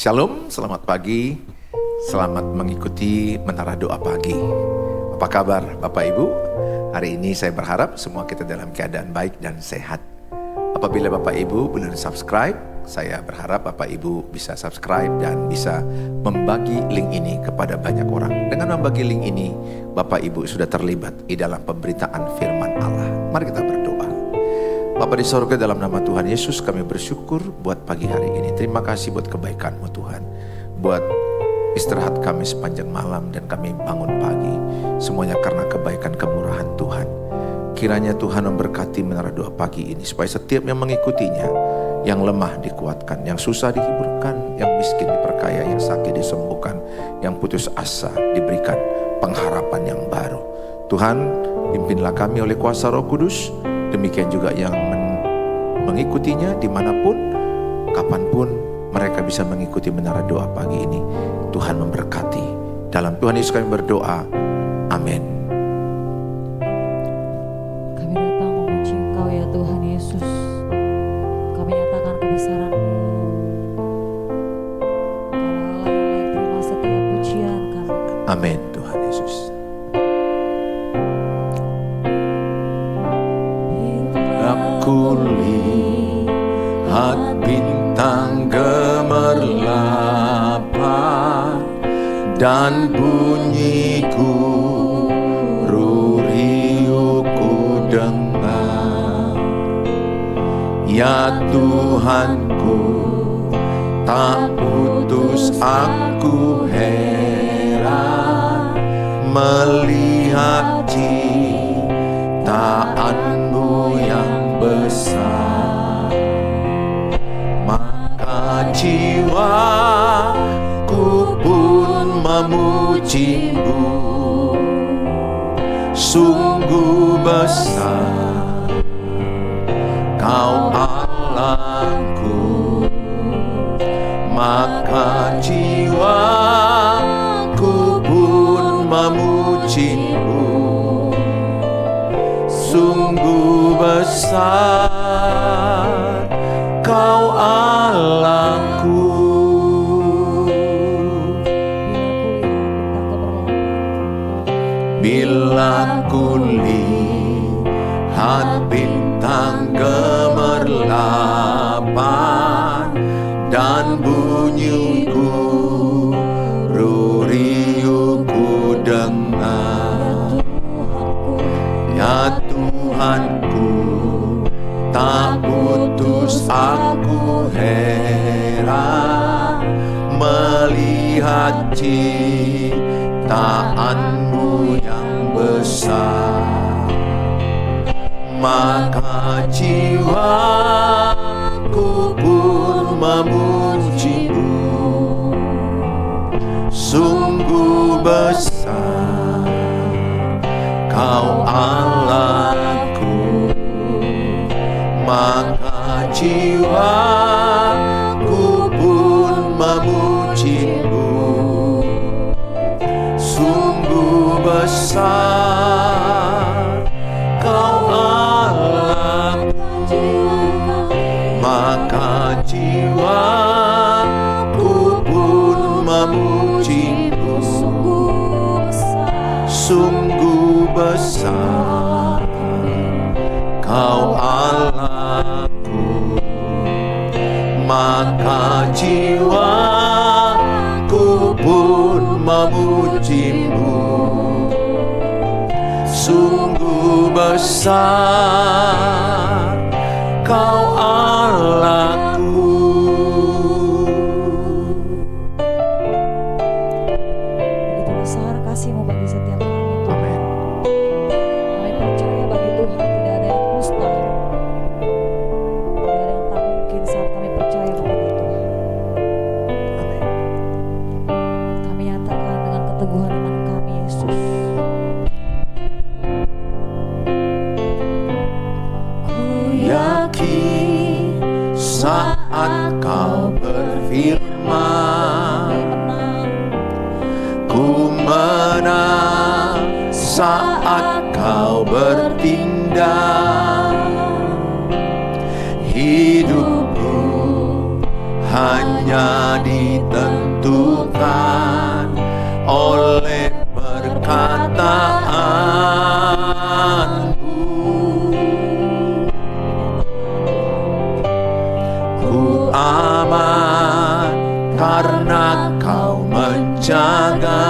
Shalom, selamat pagi, selamat mengikuti Menara Doa Pagi. Apa kabar Bapak Ibu? Hari ini saya berharap semua kita dalam keadaan baik dan sehat. Apabila Bapak Ibu belum subscribe, saya berharap Bapak Ibu bisa subscribe dan bisa membagi link ini kepada banyak orang. Dengan membagi link ini, Bapak Ibu sudah terlibat di dalam pemberitaan firman Allah. Mari kita berdoa. Bapa di sorga, dalam nama Tuhan Yesus kami bersyukur buat pagi hari ini. Terima kasih buat kebaikan-Mu Tuhan, buat istirahat kami sepanjang malam dan kami bangun pagi. Semuanya karena kebaikan kemurahan Tuhan. Kiranya Tuhan memberkati Menara Doa Pagi ini, supaya setiap yang mengikutinya, yang lemah dikuatkan, yang susah dihiburkan, yang miskin diperkaya, yang sakit disembuhkan, yang putus asa diberikan pengharapan yang baru. Tuhan, pimpinlah kami oleh kuasa Roh Kudus. Demikian juga yang mengikutinya dimanapun, kapanpun mereka bisa mengikuti Menara Doa Pagi ini. Tuhan memberkati. Dalam Tuhan Yesus kami berdoa. Amin. Kami datang memuji Engkau ya Tuhan Yesus. Kami nyatakan kebesaran-Mu. Engkau Allah yang layak terima setiap pujian kami. Amin Tuhan Yesus. Aku lihat bintang gemerlapan dan bunyiku riuhku dengar. Ya Tuhanku, tak putus aku heran melihat ciptaan-Mu yang besar. Maka jiwaku pun memuji-Mu. Sungguh besar Kau Allahku. Maka jiwaku pun memuji-Mu. Sungguh besar Kau Allahku. Bila ku lihat bintang gemerlapan dan bunyiku riuhku dengar. Ya Tuhanku, tak putus aku heran melihat ciptaan-Mu yang besar. Maka jiwaku pun memuji-Mu. Sungguh besar Kau Allahku. Maka jiwaku pun memuji-Mu. Sungguh besar Kau Allahku. Maka jiwaku pun memuji-Mu. Sungguh besar Kau Allahku. Maka jiwaku pun memuji-Mu. Sungguh besar Kau Allahku. Begitu besar kasih-Mu bagi setiap kami Tuhan. Kami percaya bagi Tuhan tidak ada yang mustahil. Tidak ada yang tak mungkin saat kami percaya kepada Tuhan. Kami nyatakan dengan keteguhan iman kami Yesus. Ku yakin saat Kau berfirman, ku menang saat Kau bertindak. Hidupku hanya ditentukan oleh perkataanmu. Ku aman karena kau menjaga,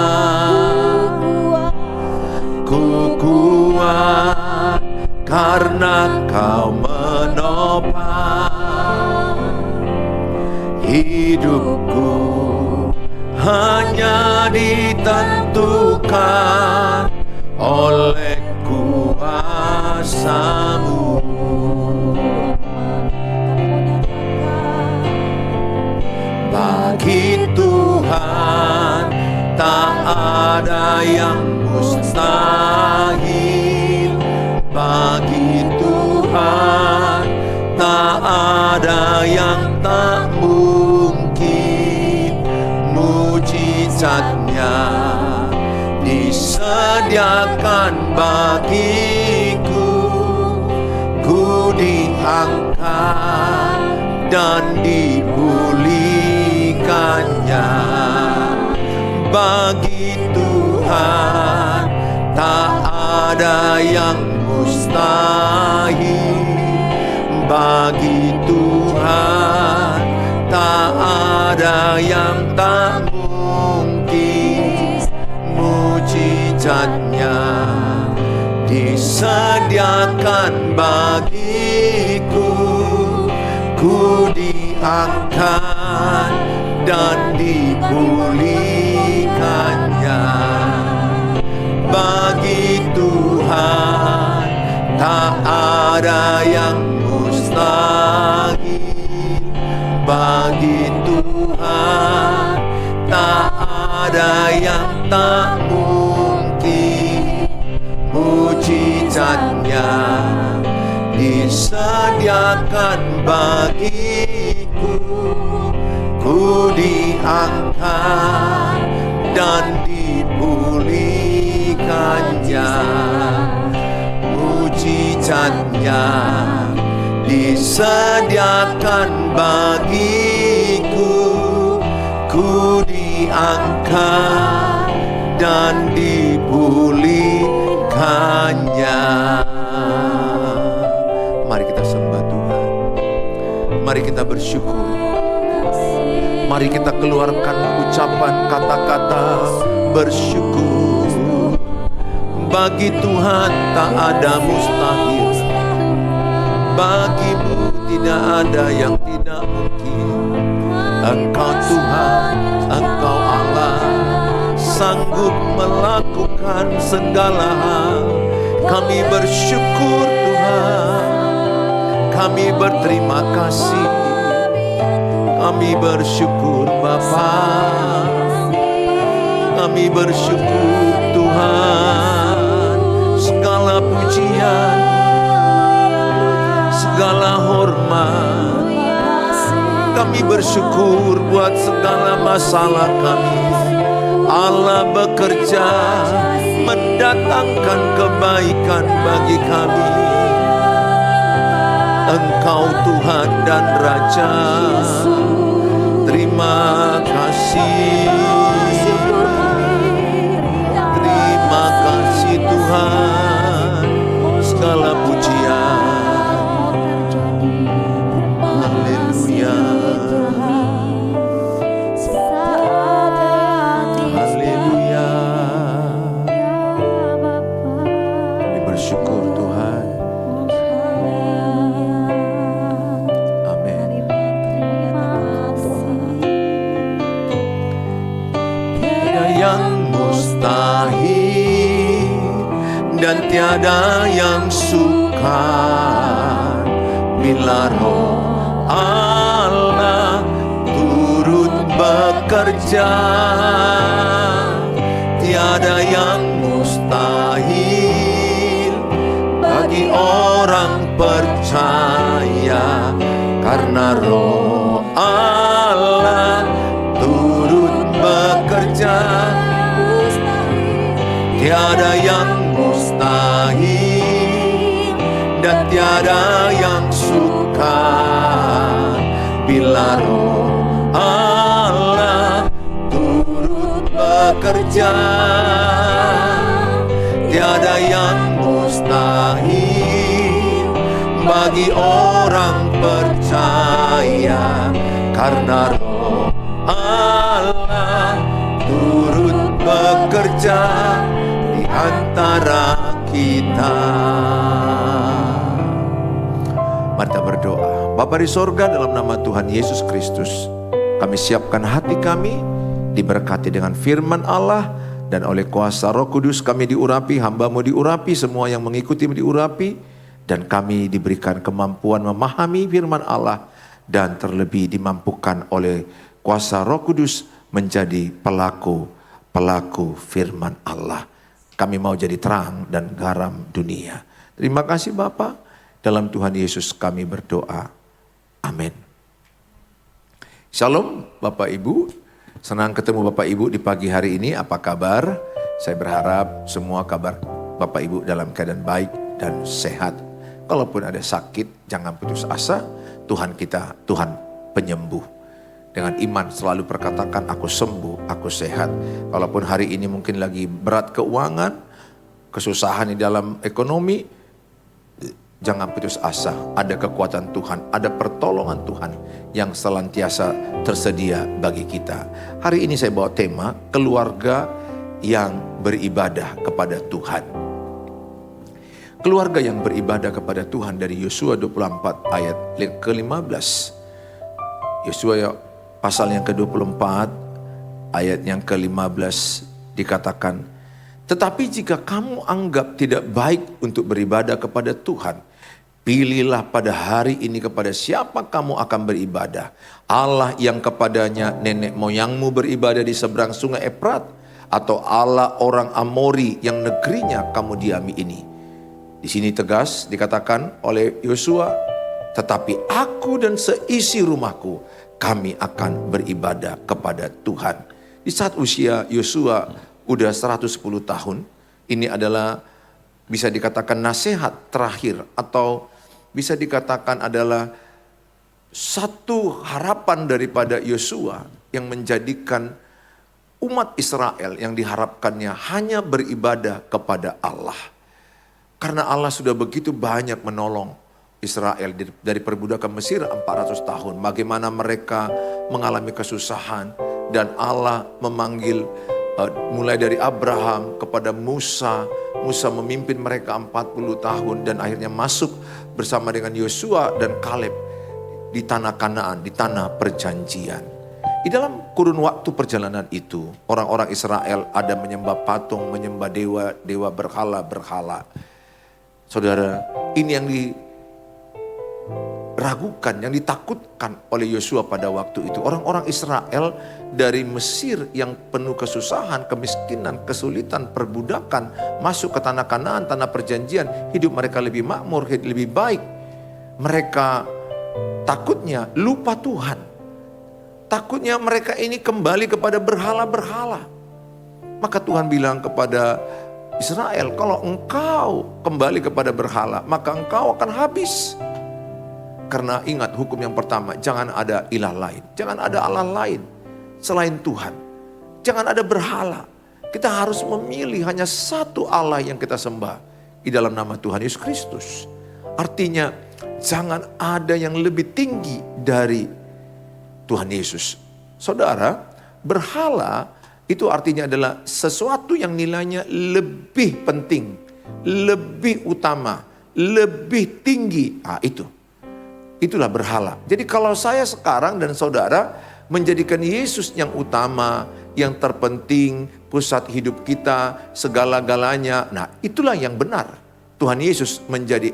ku kuat karena kau menopang hidupku. Hanya ditentukan oleh kuasa-Mu. Bagi Tuhan tak ada yang mustahil. Bagi Tuhan tak ada yang tak mungkin. Mujizatnya disediakan bagiku. Ku diangkat dan dipulihkannya. Bagi Tuhan tak ada yang mustahil. Bagi Tuhan tak ada yang tak mungkin. Mujizatnya disediakan bagiku. Ku diangkat dan dipulihkannya. Bagi Tuhan tak ada yang mustahil. Bagi Tuhan tak ada yang tak mungkin. Mujizatnya disediakan bagiku. Ku diangkat dan dipulihkannya. Mujizatnya disediakan bagiku. Ku diangkat dan dipulihkannya. Mari kita sembah Tuhan. Mari kita bersyukur. Mari kita keluarkan ucapan kata-kata bersyukur. Bagi Tuhan tak ada mustahil. Bagimu tidak ada yang tidak mungkin. Engkau Tuhan, Engkau Allah, sanggup melakukan segala hal. Kami bersyukur Tuhan. Kami berterima kasih. Kami bersyukur Bapa. Kami bersyukur Tuhan. Segala pujian, segala hormat, kami bersyukur buat segala masalah kami. Allah bekerja mendatangkan kebaikan bagi kami. Engkau Tuhan dan Raja. Terima kasih. Terima kasih Tuhan. Segala pujian. Haleluya. Haleluya. Kami bersyukur Tuhan. Amin. Tiada yang mustahil dan tiada yang sukar bila Roh Allah turut bekerja. Tiada yang mustahil bagi orang percaya, karena Roh Allah turut bekerja. Tiada yang mustahil dan tiada yang sukar bila Roh bekerja, tiada yang mustahil bagi orang percaya, karena Roh Allah turut bekerja di antara kita. Mari kita berdoa. Bapa di sorga, dalam nama Tuhan Yesus Kristus, kami siapkan hati kami diberkati dengan firman Allah, dan oleh kuasa Roh Kudus kami diurapi, hamba-Mu diurapi, semua yang mengikuti diurapi, dan kami diberikan kemampuan memahami firman Allah, dan terlebih dimampukan oleh kuasa Roh Kudus menjadi pelaku firman Allah. Kami mau jadi terang dan garam dunia. Terima kasih Bapa, dalam Tuhan Yesus kami berdoa. Amin. Shalom Bapak Ibu, senang ketemu Bapak Ibu di pagi hari ini. Apa kabar? Saya berharap semua kabar Bapak Ibu dalam keadaan baik dan sehat. Kalaupun ada sakit, jangan putus asa. Tuhan kita, Tuhan penyembuh. Dengan iman selalu perkatakan, aku sembuh, aku sehat. Kalaupun hari ini mungkin lagi berat keuangan, kesusahan di dalam ekonomi, jangan putus asa. Ada kekuatan Tuhan, ada pertolongan Tuhan yang senantiasa tersedia bagi kita. Hari ini saya bawa tema keluarga yang beribadah kepada Tuhan. Keluarga yang beribadah kepada Tuhan dari Yosua 24 ayat ke-15. Yosua pasal yang ke-24 ayat yang ke-15 dikatakan, tetapi jika kamu anggap tidak baik untuk beribadah kepada Tuhan, pilihlah pada hari ini kepada siapa kamu akan beribadah. Allah yang kepadanya nenek moyangmu beribadah di seberang sungai Efrat, atau Allah orang Amori yang negerinya kamu diami ini. Di sini tegas dikatakan oleh Yosua, tetapi aku dan seisi rumahku, kami akan beribadah kepada Tuhan. Di saat usia Yosua udah 110 tahun, ini adalah bisa dikatakan nasihat terakhir, atau bisa dikatakan adalah satu harapan daripada Yosua yang menjadikan umat Israel yang diharapkannya hanya beribadah kepada Allah. Karena Allah sudah begitu banyak menolong Israel dari perbudakan Mesir 400 tahun. Bagaimana mereka mengalami kesusahan, dan Allah memanggil mulai dari Abraham kepada Musa. Musa memimpin mereka 40 tahun dan akhirnya masuk bersama dengan Yosua dan Kaleb di tanah Kanaan, di tanah perjanjian. Di dalam kurun waktu perjalanan itu, orang-orang Israel ada menyembah patung, menyembah dewa berhala-berhala. Saudara, ini yang diragukan, yang ditakutkan oleh Yosua pada waktu itu. Orang-orang Israel dari Mesir yang penuh kesusahan, kemiskinan, kesulitan, perbudakan, masuk ke tanah Kanaan, tanah perjanjian, hidup mereka lebih makmur, lebih baik. Mereka takutnya lupa Tuhan. Takutnya mereka ini kembali kepada berhala-berhala. Maka Tuhan bilang kepada Israel, kalau engkau kembali kepada berhala, maka engkau akan habis. Karena ingat hukum yang pertama, jangan ada ilah lain. Jangan ada Allah lain selain Tuhan. Jangan ada berhala. Kita harus memilih hanya satu Allah yang kita sembah di dalam nama Tuhan Yesus Kristus. Artinya jangan ada yang lebih tinggi dari Tuhan Yesus. Saudara, berhala itu artinya adalah sesuatu yang nilainya lebih penting, lebih utama, lebih tinggi. Itulah berhala. Jadi kalau saya sekarang dan saudara menjadikan Yesus yang utama, yang terpenting, pusat hidup kita, segala-galanya. Nah, itulah yang benar. Tuhan Yesus menjadi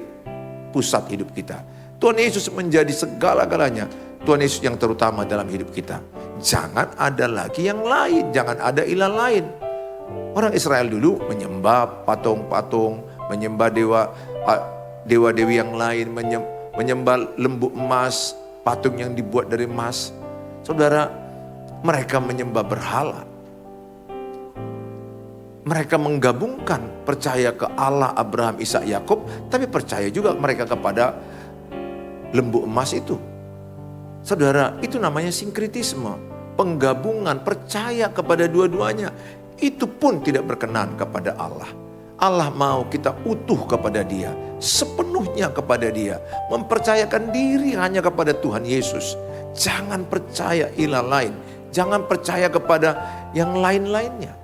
pusat hidup kita. Tuhan Yesus menjadi segala-galanya. Tuhan Yesus yang terutama dalam hidup kita. Jangan ada lagi yang lain, jangan ada ilah lain. Orang Israel dulu menyembah patung-patung, menyembah dewa-dewi yang lain, menyembah lembu emas, patung yang dibuat dari emas. Saudara, mereka menyembah berhala. Mereka menggabungkan percaya ke Allah Abraham, Ishak, Yakub, tapi percaya juga mereka kepada lembu emas itu. Saudara, itu namanya sinkretisme, penggabungan, percaya kepada dua-duanya. itu pun tidak berkenan kepada Allah. Allah mau kita utuh kepada Dia, sepenuhnya kepada Dia, mempercayakan diri hanya kepada Tuhan Yesus. Jangan percaya ilah lain, jangan percaya kepada yang lain-lainnya.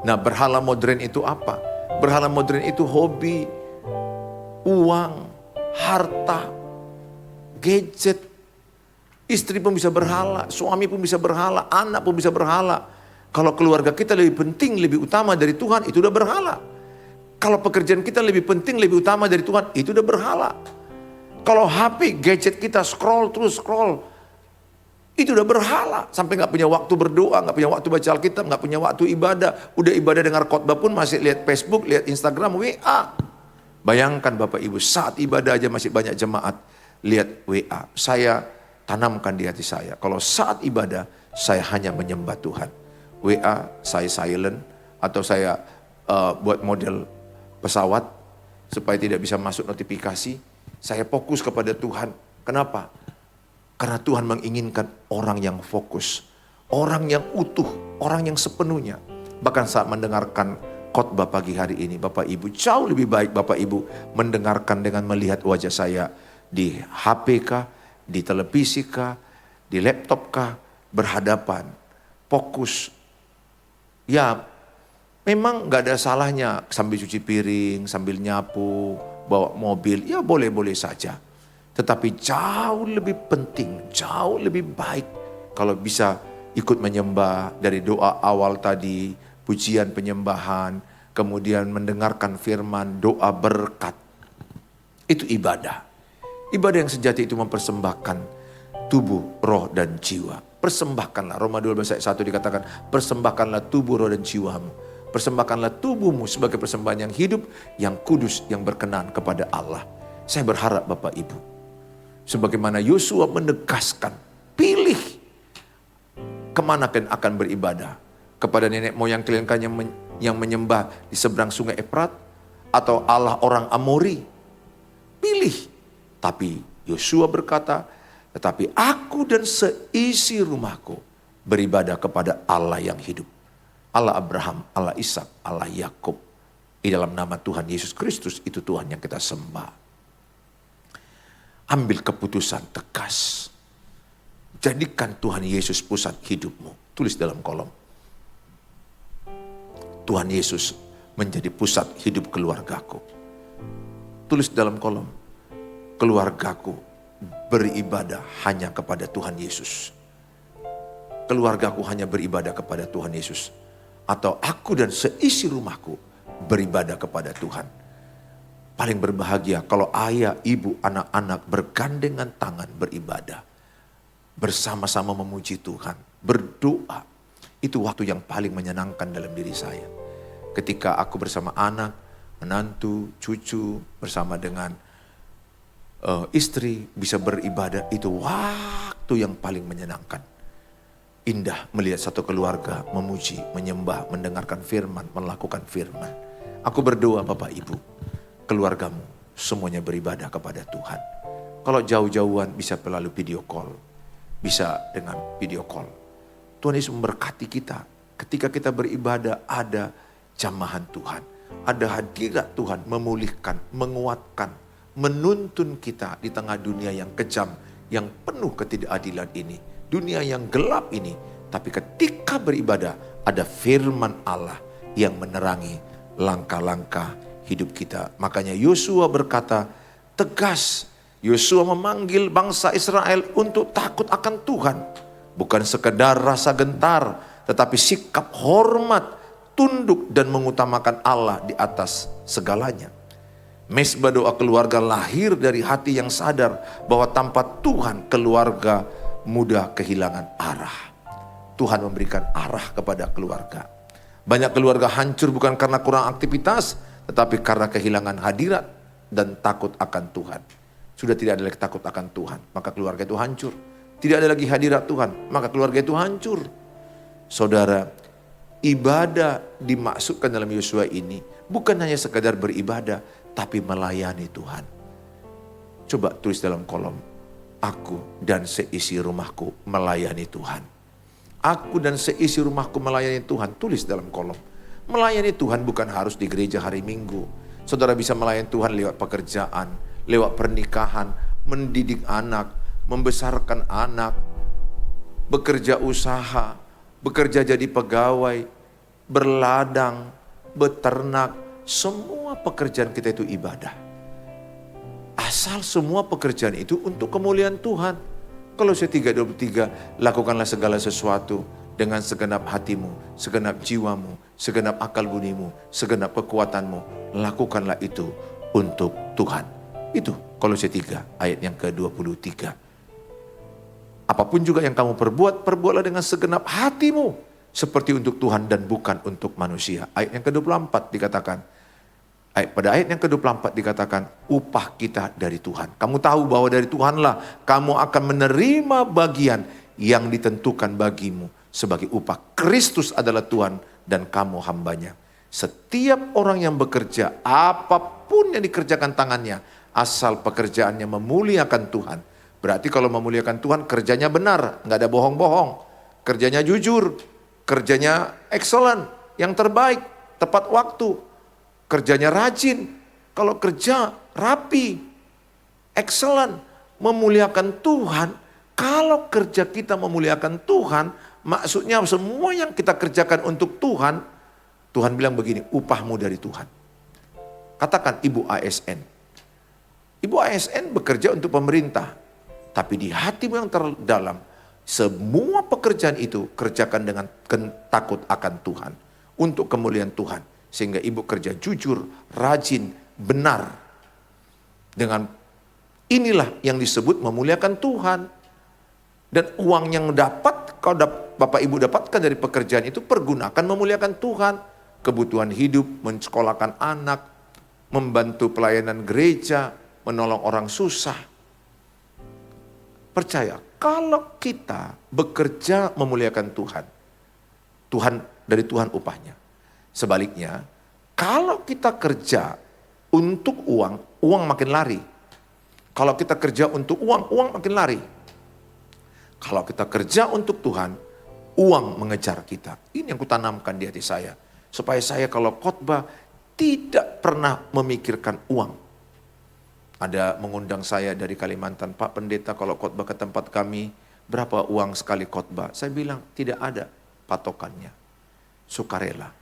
Nah, berhala modern itu apa? Berhala modern itu hobi, uang, harta, gadget. Istri pun bisa berhala, suami pun bisa berhala, anak pun bisa berhala. Kalau keluarga kita lebih penting, lebih utama dari Tuhan, itu udah berhala. Kalau pekerjaan kita lebih penting, lebih utama dari Tuhan, itu udah berhala. Kalau HP, gadget kita scroll terus scroll, itu udah berhala. Sampai gak punya waktu berdoa, gak punya waktu baca Alkitab, gak punya waktu ibadah. Udah ibadah dengar khotbah pun masih lihat Facebook, lihat Instagram, WA. Bayangkan Bapak Ibu, saat ibadah aja masih banyak jemaat lihat WA. Saya tanamkan di hati saya, kalau saat ibadah saya hanya menyembah Tuhan. WA saya silent atau saya buat model pesawat supaya tidak bisa masuk notifikasi. Saya fokus kepada Tuhan. Kenapa? Karena Tuhan menginginkan orang yang fokus, orang yang utuh, orang yang sepenuhnya. Bahkan saat mendengarkan khotbah pagi hari ini, Bapak Ibu, jauh lebih baik Bapak Ibu mendengarkan dengan melihat wajah saya di HP kah, di televisi kah, di laptop kah, berhadapan, fokus. Ya, memang gak ada salahnya sambil cuci piring, sambil nyapu, bawa mobil, ya boleh-boleh saja. Tetapi jauh lebih penting, jauh lebih baik kalau bisa ikut menyembah dari doa awal tadi, pujian penyembahan, kemudian mendengarkan firman, doa berkat. Itu ibadah. Ibadah yang sejati itu mempersembahkan tubuh, roh, dan jiwa. Persembahkanlah, Roma 12 ayat 1 dikatakan, persembahkanlah tubuh, roh, dan jiwamu. Persembahkanlah tubuhmu sebagai persembahan yang hidup, yang kudus, yang berkenan kepada Allah. Saya berharap Bapak Ibu, sebagaimana Yosua menegaskan, pilih kemana kalian akan beribadah. Kepada nenek moyang kalian yang menyembah di seberang sungai Efrat, atau Allah orang Amori. Pilih. Tapi Yosua berkata, tetapi aku dan seisi rumahku beribadah kepada Allah yang hidup. Allah Abraham, Allah Ishak, Allah Yakub. Di dalam nama Tuhan Yesus Kristus, itu Tuhan yang kita sembah. Ambil keputusan tegas. Jadikan Tuhan Yesus pusat hidupmu. Tulis dalam kolom. Tuhan Yesus menjadi pusat hidup keluargaku. Tulis dalam kolom. Keluargaku beribadah hanya kepada Tuhan Yesus. Keluargaku hanya beribadah kepada Tuhan Yesus. Atau aku dan seisi rumahku beribadah kepada Tuhan. Paling berbahagia kalau ayah, ibu, anak-anak bergandengan tangan beribadah. Bersama-sama memuji Tuhan, berdoa. Itu waktu yang paling menyenangkan dalam diri saya. Ketika aku bersama anak, menantu, cucu, bersama dengan istri bisa beribadah, itu waktu yang paling menyenangkan. Indah melihat satu keluarga memuji, menyembah, mendengarkan firman, melakukan firman. Aku berdoa Bapak Ibu, keluargamu semuanya beribadah kepada Tuhan. Kalau jauh-jauhan bisa melalui video call, bisa dengan video call. Tuhan Yesus memberkati kita. Ketika kita beribadah ada jamahan Tuhan, ada hadirat Tuhan memulihkan, menguatkan, menuntun kita di tengah dunia yang kejam, yang penuh ketidakadilan ini. Dunia yang gelap ini. Tapi ketika beribadah ada firman Allah yang menerangi langkah-langkah hidup kita. Makanya Yosua berkata tegas. Yosua memanggil bangsa Israel untuk takut akan Tuhan. Bukan sekedar rasa gentar, tetapi sikap hormat, tunduk dan mengutamakan Allah di atas segalanya. Mesbah doa keluarga lahir dari hati yang sadar bahwa tanpa Tuhan keluarga mudah kehilangan arah. Tuhan memberikan arah kepada keluarga. Banyak keluarga hancur bukan karena kurang aktivitas, tetapi karena kehilangan hadirat dan takut akan Tuhan. Sudah tidak ada lagi takut akan Tuhan, maka keluarga itu hancur. Tidak ada lagi hadirat Tuhan, maka keluarga itu hancur. Saudara, ibadah dimaksudkan dalam Yosua ini bukan hanya sekadar beribadah, tapi melayani Tuhan. Coba tulis dalam kolom, aku dan seisi rumahku melayani Tuhan. aku dan seisi rumahku melayani Tuhan. Tulis dalam kolom. Melayani Tuhan bukan harus di gereja hari Minggu. Saudara bisa melayani Tuhan lewat pekerjaan, lewat pernikahan, mendidik anak, membesarkan anak, bekerja usaha, bekerja jadi pegawai, berladang, beternak. Semua pekerjaan kita itu ibadah. Asal semua pekerjaan itu untuk kemuliaan Tuhan. Kolose 3:23, lakukanlah segala sesuatu dengan segenap hatimu, segenap jiwamu, segenap akal budimu, segenap kekuatanmu. Lakukanlah itu untuk Tuhan. Itu Kolose 3 ayat yang ke-23. Apapun juga yang kamu perbuat, perbuatlah dengan segenap hatimu. Seperti untuk Tuhan dan bukan untuk manusia. Ayat yang ke-24 dikatakan, pada ayat yang ke-24 dikatakan, upah kita dari Tuhan. Kamu tahu bahwa dari Tuhanlah kamu akan menerima bagian yang ditentukan bagimu sebagai upah. Kristus adalah Tuhan dan kamu hambanya. Setiap orang yang bekerja, apapun yang dikerjakan tangannya, asal pekerjaannya memuliakan Tuhan. Berarti kalau memuliakan Tuhan, kerjanya benar, nggak ada bohong-bohong. Kerjanya jujur, kerjanya excellent, yang terbaik, tepat waktu. Kerjanya rajin, kalau kerja rapi, excellent, memuliakan Tuhan. Kalau kerja kita memuliakan Tuhan, maksudnya semua yang kita kerjakan untuk Tuhan, Tuhan bilang begini, upahmu dari Tuhan. Katakan ibu ASN. Ibu ASN bekerja untuk pemerintah, tapi di hatimu yang terdalam, semua pekerjaan itu kerjakan dengan takut akan Tuhan, untuk kemuliaan Tuhan. Sehingga ibu kerja jujur, rajin, benar. Dengan inilah yang disebut memuliakan Tuhan. Dan uang yang dapat, kalau Bapak Ibu dapatkan dari pekerjaan itu, pergunakan memuliakan Tuhan. Kebutuhan hidup, mensekolahkan anak, membantu pelayanan gereja, menolong orang susah. Percaya, kalau kita bekerja memuliakan Tuhan, dari Tuhan upahnya. Sebaliknya, kalau kita kerja untuk uang, uang makin lari. Kalau kita kerja untuk uang, uang makin lari. Kalau kita kerja untuk Tuhan, uang mengejar kita. Ini yang kutanamkan di hati saya. Supaya saya kalau khotbah tidak pernah memikirkan uang. Ada mengundang saya dari Kalimantan, Pak Pendeta kalau khotbah ke tempat kami, berapa uang sekali khotbah? Saya bilang tidak ada patokannya. Sukarela.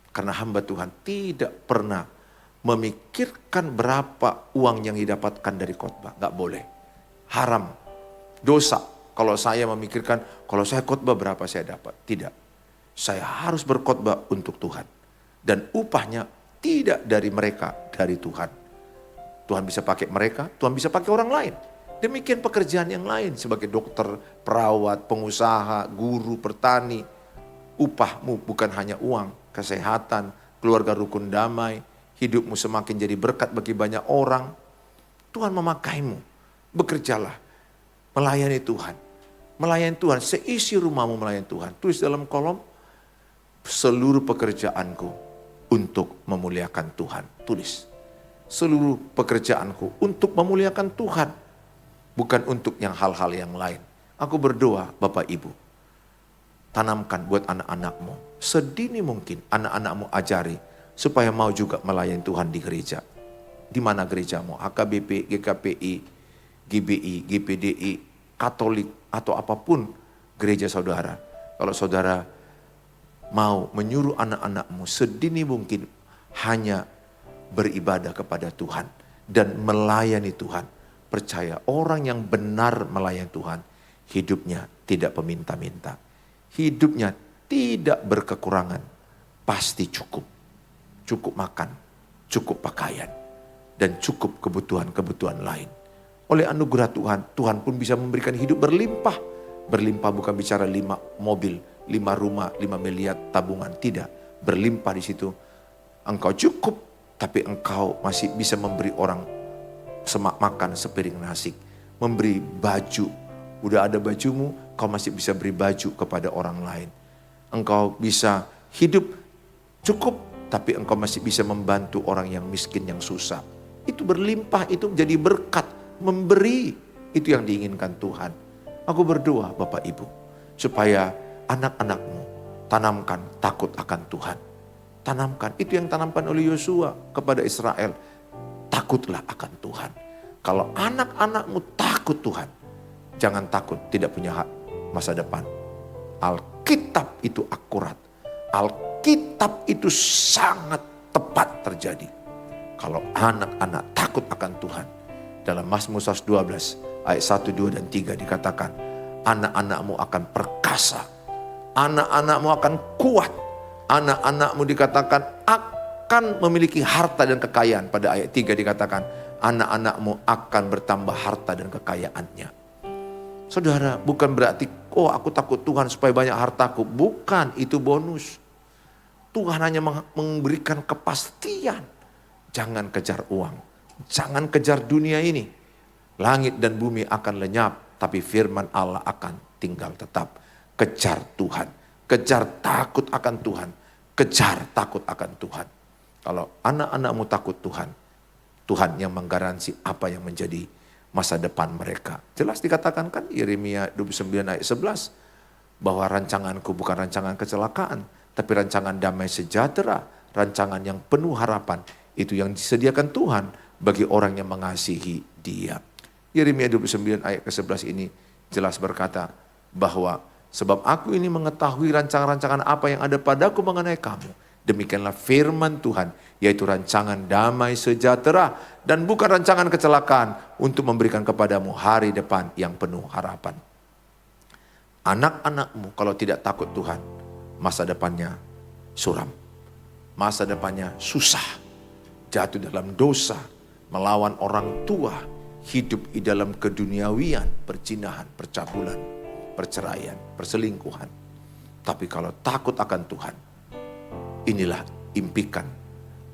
Karena hamba Tuhan tidak pernah memikirkan berapa uang yang didapatkan dari khotbah. Gak boleh. Haram. Dosa. Kalau saya memikirkan, kalau saya khotbah berapa saya dapat. Tidak. Saya harus berkhotbah untuk Tuhan. Dan upahnya tidak dari mereka, dari Tuhan. Tuhan bisa pakai mereka, Tuhan bisa pakai orang lain. Demikian pekerjaan yang lain sebagai dokter, perawat, pengusaha, guru, petani. Upahmu bukan hanya uang. Kesehatan, keluarga rukun damai, hidupmu semakin jadi berkat bagi banyak orang. Tuhan memakaimu, bekerjalah, melayani Tuhan. Melayani Tuhan, seisi rumahmu melayani Tuhan. Tulis dalam kolom, seluruh pekerjaanku untuk memuliakan Tuhan. Tulis, seluruh pekerjaanku untuk memuliakan Tuhan. Bukan untuk yang hal-hal yang lain. Aku berdoa Bapak Ibu, tanamkan buat anak-anakmu. Sedini mungkin anak-anakmu ajari supaya mau juga melayani Tuhan di gereja. Di mana gerejamu? HKBP, GKPI, GBI, GPDI, Katolik atau apapun gereja saudara. Kalau saudara mau menyuruh anak-anakmu sedini mungkin hanya beribadah kepada Tuhan dan melayani Tuhan. Percaya orang yang benar melayani Tuhan, hidupnya tidak peminta-minta. Hidupnya tidak berkekurangan, pasti cukup. Cukup makan, cukup pakaian, dan cukup kebutuhan-kebutuhan lain. Oleh anugerah Tuhan, Tuhan pun bisa memberikan hidup berlimpah. Berlimpah bukan bicara 5 mobil, 5 rumah, 5 miliar tabungan. Tidak, berlimpah di situ. Engkau cukup, tapi engkau masih bisa memberi orang makan sepiring nasi. Memberi baju, udah ada bajumu, kau masih bisa beri baju kepada orang lain. Engkau bisa hidup cukup, tapi engkau masih bisa membantu orang yang miskin, yang susah. Itu berlimpah, itu menjadi berkat, memberi. Itu yang diinginkan Tuhan. Aku berdoa Bapak Ibu, supaya anak-anakmu tanamkan takut akan Tuhan. Tanamkan, itu yang tanamkan oleh Yosua kepada Israel. Takutlah akan Tuhan. Kalau anak-anakmu takut Tuhan, jangan takut tidak punya hak masa depan. Alkitab itu akurat. Alkitab itu sangat tepat terjadi. Kalau anak-anak takut akan Tuhan. Dalam Mazmur 112 ayat 1, 2, dan 3 dikatakan, anak-anakmu akan perkasa. Anak-anakmu akan kuat. Anak-anakmu dikatakan akan memiliki harta dan kekayaan. Pada ayat 3 dikatakan, anak-anakmu akan bertambah harta dan kekayaannya. Saudara, bukan berarti, oh aku takut Tuhan supaya banyak hartaku. Bukan, itu bonus. Tuhan hanya memberikan kepastian. Jangan kejar uang. Jangan kejar dunia ini. Langit dan bumi akan lenyap, tapi firman Allah akan tinggal tetap. Kejar Tuhan. Kejar takut akan Tuhan. Kejar takut akan Tuhan. Kalau anak-anakmu takut Tuhan, Tuhan yang menggaransi apa yang menjadi masa depan mereka. Jelas dikatakan kan Yeremia 29 ayat 11. Bahwa rancanganku bukan rancangan kecelakaan, tapi rancangan damai sejahtera. Rancangan yang penuh harapan. Itu yang disediakan Tuhan bagi orang yang mengasihi Dia. Yeremia 29 ayat ke-11 ini jelas berkata bahwa sebab aku ini mengetahui rancangan-rancangan apa yang ada padaku mengenai kamu. Demikianlah firman Tuhan, yaitu rancangan damai sejahtera dan bukan rancangan kecelakaan untuk memberikan kepadamu hari depan yang penuh harapan. Anak-anakmu kalau tidak takut Tuhan, masa depannya suram. Masa depannya susah. Jatuh dalam dosa, melawan orang tua, hidup di dalam keduniawian, perzinahan, percabulan, perceraian, perselingkuhan. Tapi kalau takut akan Tuhan, inilah impikan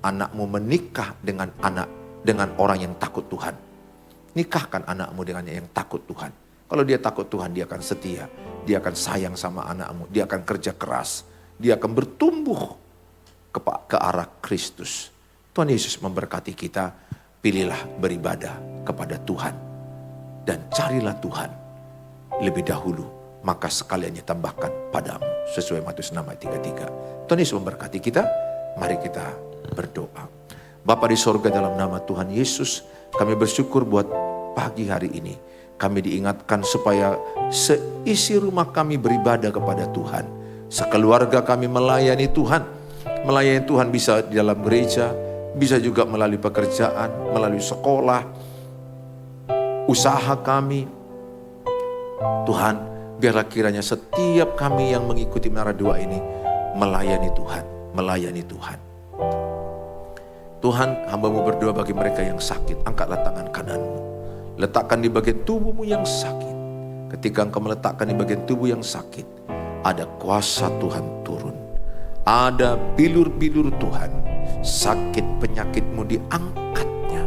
anakmu menikah dengan orang yang takut Tuhan. Nikahkan anakmu dengan yang takut Tuhan. Kalau dia takut Tuhan, dia akan setia, dia akan sayang sama anakmu, dia akan kerja keras, dia akan bertumbuh ke arah Kristus. Tuhan Yesus memberkati kita, pilihlah beribadah kepada Tuhan dan carilah Tuhan lebih dahulu, maka sekaliannya tambahkan padamu, sesuai Matius 6 ayat 33. Tuhan Yesus memberkati kita, mari kita berdoa. Bapa di sorga, dalam nama Tuhan Yesus, kami bersyukur buat pagi hari ini. Kami diingatkan supaya seisi rumah kami beribadah kepada Tuhan. Sekeluarga kami melayani Tuhan. Melayani Tuhan bisa di dalam gereja, bisa juga melalui pekerjaan, melalui sekolah, usaha kami. Tuhan, biarlah kiranya setiap kami yang mengikuti Menara Doa ini melayani Tuhan, melayani Tuhan. Tuhan, hamba-Mu berdoa bagi mereka yang sakit, angkatlah tangan kananmu, letakkan di bagian tubuhmu yang sakit. Ketika Engkau meletakkan di bagian tubuh yang sakit, ada kuasa Tuhan turun, ada bilur-bilur Tuhan. Sakit penyakitmu diangkatnya,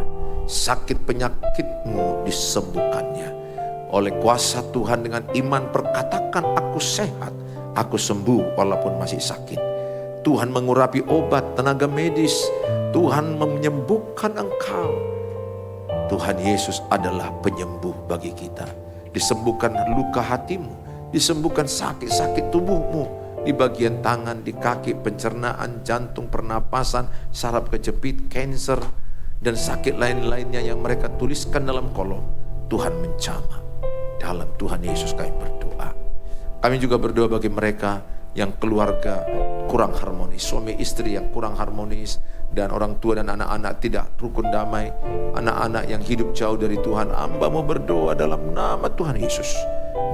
sakit penyakitmu disembuhkannya. Oleh kuasa Tuhan dengan iman perkatakan, aku sehat, aku sembuh walaupun masih sakit. Tuhan mengurapi obat, tenaga medis, Tuhan menyembuhkan engkau. Tuhan Yesus adalah penyembuh bagi kita. Disembuhkan luka hatimu, disembuhkan sakit-sakit tubuhmu. Di bagian tangan, di kaki, pencernaan, jantung, pernapasan, saraf kejepit, kanker, dan sakit lain-lainnya yang mereka tuliskan dalam kolom. Tuhan menjamah. Dalam Tuhan Yesus kami berdoa. Kami juga berdoa bagi mereka yang keluarga kurang harmonis, suami istri yang kurang harmonis, dan orang tua dan anak-anak tidak rukun damai, anak-anak yang hidup jauh dari Tuhan. Hamba mau berdoa dalam nama Tuhan Yesus,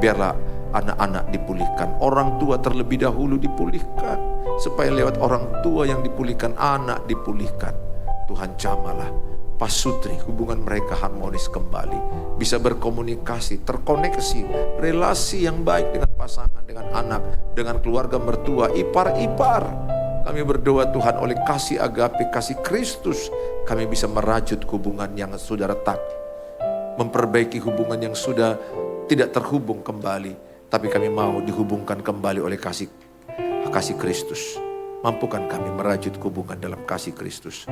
biarlah anak-anak dipulihkan, orang tua terlebih dahulu dipulihkan, supaya lewat orang tua yang dipulihkan, anak dipulihkan. Tuhan jamalah pasutri, hubungan mereka harmonis kembali, bisa berkomunikasi, terkoneksi, relasi yang baik dengan pasangan, dengan anak, dengan keluarga mertua, ipar-ipar. Kami berdoa Tuhan, oleh kasih agape, kasih Kristus, kami bisa merajut hubungan yang sudah retak, memperbaiki hubungan yang sudah tidak terhubung kembali. Tapi kami mau dihubungkan kembali oleh kasih Kristus. Mampukan kami merajut hubungan dalam kasih Kristus.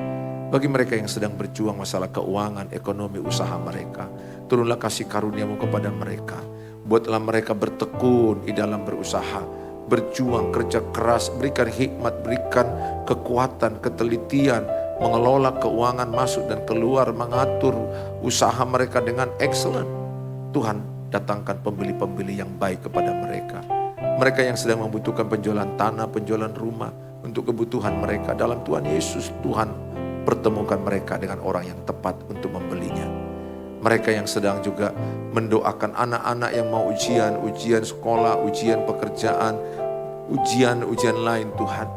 Bagi mereka yang sedang berjuang masalah keuangan, ekonomi, usaha mereka, turunlah kasih karunia-Mu kepada mereka. Buatlah mereka bertekun di dalam berusaha. berjuang, kerja keras, berikan hikmat, berikan kekuatan, ketelitian, mengelola keuangan masuk dan keluar, mengatur usaha mereka dengan excellent. Tuhan, datangkan pembeli-pembeli yang baik kepada mereka. Mereka yang sedang membutuhkan penjualan tanah, penjualan rumah untuk kebutuhan mereka. Dalam Tuhan Yesus, Tuhan pertemukan mereka dengan orang yang tepat untuk membelinya. Mereka yang sedang juga mendoakan anak-anak yang mau ujian sekolah, ujian pekerjaan, ujian lain Tuhan.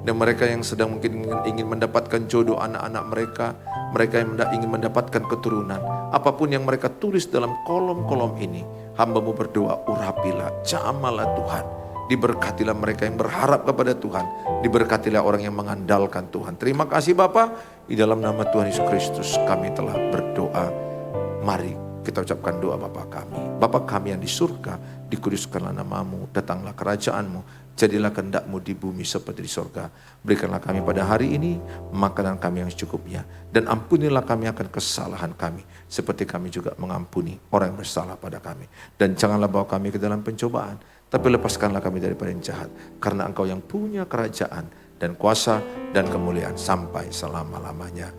Dan mereka yang sedang mungkin ingin mendapatkan jodoh anak-anak mereka yang ingin mendapatkan keturunan. Apapun yang mereka tulis dalam kolom-kolom ini, hamba-Mu berdoa, urapilah, jamalah Tuhan. Diberkatilah mereka yang berharap kepada Tuhan. Diberkatilah orang yang mengandalkan Tuhan. Terima kasih Bapa, di dalam nama Tuhan Yesus Kristus kami telah berdoa. Mari kita ucapkan doa Bapa kami. Bapa kami yang di surga, dikuduskanlah nama-Mu, datanglah kerajaan-Mu. Jadilah kehendak-Mu di bumi seperti di surga. Berikanlah kami pada hari ini makanan kami yang secukupnya. Dan ampunilah kami akan kesalahan kami, seperti kami juga mengampuni orang yang bersalah pada kami. Dan janganlah bawa kami ke dalam pencobaan, tapi lepaskanlah kami daripada yang jahat. Karena Engkau yang punya kerajaan dan kuasa dan kemuliaan sampai selama-lamanya.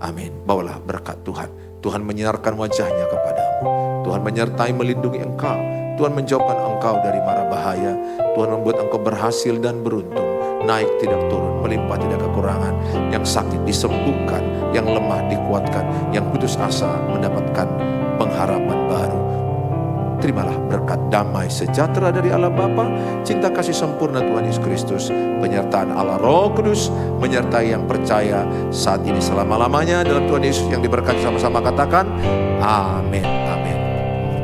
Amin. Bawalah berkat Tuhan. Tuhan menyinarkan wajahnya kepadamu. Tuhan menyertai melindungi engkau. Tuhan menjauhkan engkau dari mara bahaya. Tuhan membuat engkau berhasil dan beruntung. Naik tidak turun, melimpah tidak kekurangan. Yang sakit disembuhkan, yang lemah dikuatkan, yang putus asa mendapatkan pengharapan baru. Terimalah berkat damai sejahtera dari Allah Bapa, cinta kasih sempurna Tuhan Yesus Kristus, penyertaan Allah Roh Kudus, menyertai yang percaya saat ini selama-lamanya dalam Tuhan Yesus yang diberkati. Sama-sama katakan amin, amin.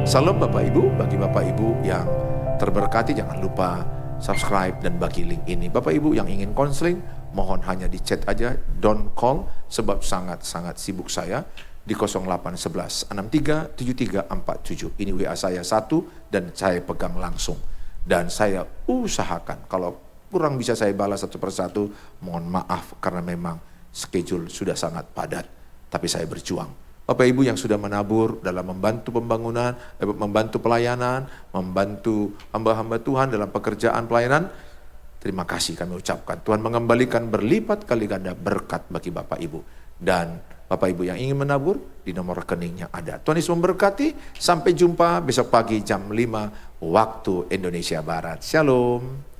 Salam Bapak Ibu, bagi Bapak Ibu yang terberkati jangan lupa subscribe dan bagi link ini. Bapak Ibu yang ingin konseling, mohon hanya di chat aja, don't call, sebab sangat-sangat sibuk saya. Di 0811 63 7347. Ini WA saya 1 dan saya pegang langsung. Dan saya usahakan, kalau kurang bisa saya balas satu persatu, mohon maaf karena memang schedule sudah sangat padat. Tapi saya berjuang. Bapak Ibu yang sudah menabur dalam membantu pembangunan, membantu pelayanan, membantu hamba-hamba Tuhan dalam pekerjaan pelayanan, terima kasih kami ucapkan. Tuhan mengembalikan berlipat kali ganda berkat bagi Bapak Ibu. Dan Bapak Ibu yang ingin menabur, di nomor rekeningnya ada. Tuhan Yesus memberkati. Sampai jumpa besok pagi jam 5 waktu Indonesia Barat. Shalom.